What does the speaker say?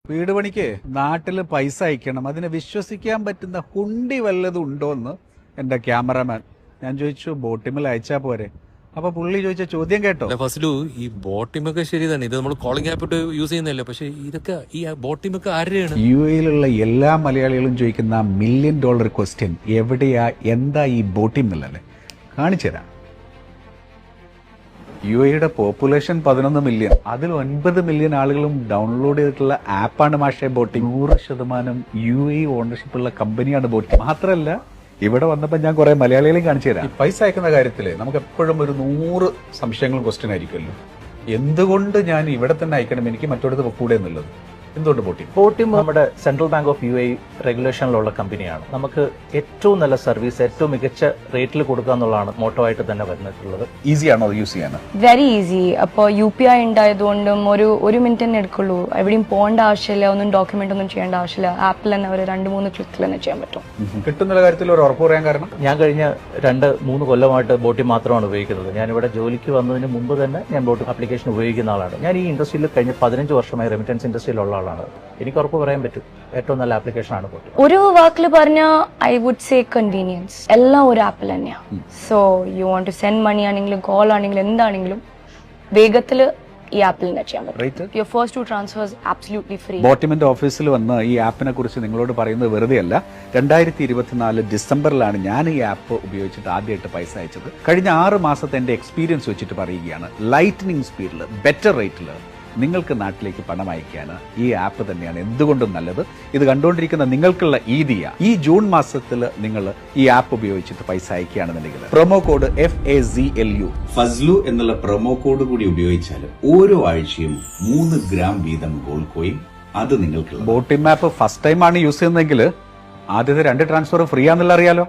വീട് പണിക്ക് നാട്ടിൽ പൈസ അയക്കണം, അതിനെ വിശ്വസിക്കാൻ പറ്റുന്ന ഹുണ്ടി വല്ലതും ഉണ്ടോ എന്ന് എൻ്റെ ക്യാമറമാൻ ഞാൻ ചോദിച്ചു. ബോട്ടിമിൽ അയച്ചാ പോരെ? അപ്പൊ പുള്ളി ചോദിച്ച ചോദ്യം കേട്ടോ. ഫസ്റ്റിലു ഈ ബോട്ടിമൊക്കെ ശരി തന്നെ, ഇത് നമ്മൾ കോളിംഗ് ആപ്പ് ഇട്ട് യൂസ് ചെയ്യുന്നില്ല. പക്ഷെ ഇതൊക്കെ ഈ ബോട്ടിമൊക്കെ ആരുടെയാണ്? UAE-ലുള്ള എല്ലാ മലയാളികളും ചോദിക്കുന്ന $1 മില്യൺ ക്വസ്റ്റ്യൻ, എവിടെയാ, എന്താ ഈ ബോട്ടിം എന്നല്ലേ? കാണിച്ചു തരാം. UAE-യുടെ പോപ്പുലേഷൻ 11 മില്യൺ, അതിൽ 9 മില്യൺ ആളുകളും ഡൗൺലോഡ് ചെയ്തിട്ടുള്ള ആപ്പാണ് മാഷേ ബോട്ടിംഗ്. 100% UAE ഓണർഷിപ്പ് ഉള്ള കമ്പനിയാണ് ബോട്ടിംഗ്. മാത്രമല്ല, ഇവിടെ വന്നപ്പോൾ ഞാൻ കുറെ മലയാളികളെയും കാണിച്ചു തരാം. പൈസ അയക്കുന്ന കാര്യത്തിൽ നമുക്ക് എപ്പോഴും ഒരു 100 സംശയങ്ങളും ക്വസ്റ്റ്യൻ ആയിരിക്കുമല്ലോ. എന്തുകൊണ്ട് ഞാൻ ഇവിടെ തന്നെ അയക്കണം, എനിക്ക് മറ്റൊരിടത്ത് കൂടെ എന്നുള്ളത്? എന്തുകൊണ്ട് ബോട്ടിം നമ്മുടെ സെൻട്രൽ ബാങ്ക് ഓഫ് UAE റെഗുലേഷനിലുള്ള കമ്പനിയാണ്. നമുക്ക് ഏറ്റവും നല്ല സർവീസ് ഏറ്റവും മികച്ച റേറ്റിൽ കൊടുക്കുക എന്നുള്ളതാണ് മോട്ടോ ആയിട്ട് തന്നെ വരുന്നിട്ടുള്ളത്. ഈസിയാണോ യൂസ് ചെയ്യാൻ? Very easy. അപ്പോൾ UPI ഉണ്ടായതുകൊണ്ടും ഒരു മിനിറ്റ് തന്നെ എടുക്കുള്ളൂ. എവിടെയും പോകേണ്ട ആവശ്യമില്ല, ഒന്നും ഡോക്യുമെന്റ് ഒന്നും ചെയ്യേണ്ട ആവശ്യമില്ല. ആപ്പിൽ തന്നെ ഒരു 2-3 ക്ലിക്കിൽ തന്നെ ചെയ്യാൻ പറ്റും. കിട്ടുന്ന കാര്യത്തിൽ ഒരു ഉറപ്പ് പറയാൻ കാരണം, ഞാൻ കഴിഞ്ഞ 2-3 കൊല്ലമായിട്ട് ബോട്ടിം മാത്രമാണ് ഉപയോഗിക്കുന്നത്. ഞാനിവിടെ ജോലിക്ക് വന്നതിന് മുമ്പ് തന്നെ ഞാൻ ബോട്ടിം ആപ്ലിക്കേഷൻ ഉപയോഗിക്കുന്ന ആളാണ്. ഞാൻ ഈ ഇൻഡസ്ട്രിയിൽ കഴിഞ്ഞ 15 വർഷമായി റെമിറ്റൻസ് ഇൻഡസ്ട്രിയിലുള്ള ആളാണ്. എനിക്ക് ഉറപ്പ് പറയാൻ പറ്റും, ഏറ്റവും നല്ല ആപ്ലിക്കേഷൻ ആണ് ബോട്ടിം. ഒരു വാക്കിൽ പറഞ്ഞാൽ ഐ വുഡ് സേ കൺവീനിയൻസ്. എല്ലാം ഒരു ആപ്പിൽ തന്നെയാണ്. So you want to send money ആണെങ്കിലും കോൾ ആണെങ്കിലും എന്താണെങ്കിലും വേഗത്തിൽ ഈ ആപ്പിൽ തന്നെ ചെയ്യാൻ പറ്റും. Your first 2 transfers absolutely free. ബോട്ടിമിന്റെ ഓഫീസിൽ വന്ന് ഈ ആപ്പിനെ കുറിച്ച് നിങ്ങളോട് പറയുന്നത് വെറുതെ അല്ല. 2024 ഡിസംബറിലാണ് ഞാൻ ഈ ആപ്പ് ഉപയോഗിച്ചിട്ട് ആദ്യമായിട്ട് പൈസ അയച്ചത്. കഴിഞ്ഞ 6 മാസത്തെ എന്റെ എക്സ്പീരിയൻസ് വെച്ചിട്ട് പറയുകയാണ്, ലൈറ്റ്നിങ് സ്പീഡിൽ ബെറ്റർ റേറ്റിൽ നിങ്ങൾക്ക് നാട്ടിലേക്ക് പണം അയക്കാൻ ഈ ആപ്പ് തന്നെയാണ് എന്തുകൊണ്ടും നല്ലത്. ഇത് കണ്ടുകൊണ്ടിരിക്കുന്ന നിങ്ങൾക്കുള്ള ഈ ജൂൺ മാസത്തിൽ നിങ്ങൾ ഈ ആപ്പ് ഉപയോഗിച്ചിട്ട് പൈസ അയക്കുകയാണെന്നുണ്ടെങ്കിൽ പ്രൊമോ കോഡ് FAZLU എന്നുള്ള പ്രൊമോ കോഡ് കൂടി ഉപയോഗിച്ചാൽ ഓരോ ആഴ്ചയും 3 ഗ്രാം വീതം ഗോൾഡ് കോയിൻ അത് നിങ്ങൾക്ക്. ബോട്ടിം ആപ്പ് ഫസ്റ്റ് ടൈം ആണ് യൂസ് ചെയ്യുന്നതെങ്കിൽ ആദ്യത്തെ 2 ട്രാൻസ്ഫർ ഫ്രീ ആണെന്നുള്ള അറിയാലോ.